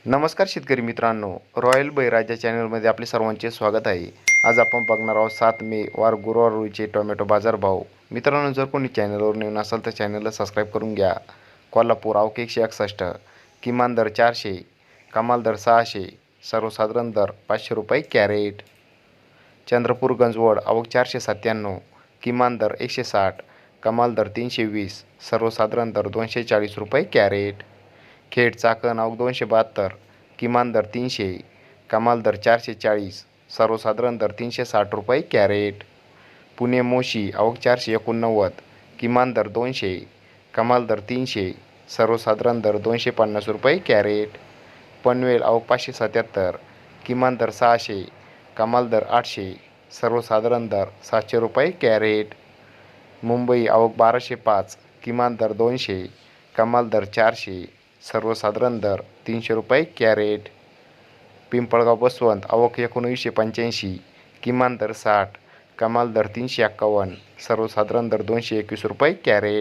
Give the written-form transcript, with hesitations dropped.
नमस्कार शेतकरी मित्रांनो, रॉयल बळीराजा चॅनलमध्ये आपले सर्वांचे स्वागत आहे. आज आपण बघणार आहोत 7 मे वार गुरुवार रोजीचे टोमॅटो बाजारभाव. मित्रांनो, जर कोणी चॅनलवर नवीन असाल तर चॅनलला सबस्क्राईब करून घ्या. कोल्हापूर आवक 161, किमान दर 400, कमाल दर 600, सर्वसाधारण दर 500 रुपये कॅरेट. चंद्रपूर गंजवड आवक 497, किमान दर 160, कमाल दर 320, सर्वसाधारण दर 240 रुपये कॅरेट. खेड चाकण आवक 272, किमान दर 300, कमाल दर 440, सर्वसाधारण दर 360 रुपये कॅरेट. पुणे मोशी आवक 489, किमान दर 200, कमाल दर 300, सर्वसाधारण दर 250 रुपये कॅरेट. पनवेल आवक 577, किमान दर 600, कमाल दर 800, सर्वसाधारण दर 700 रुपये कॅरेट. मुंबई आवक 1205, किमान दर 200, कमाल दर 400, सर्वसाधारण दर 300 रुपये कॅरेट. पिंपळगाव बसवंत आवक 1985, किमान दर 60, कमाल दर 351, सर्वसाधारण दर 221 रुपये कॅरेट.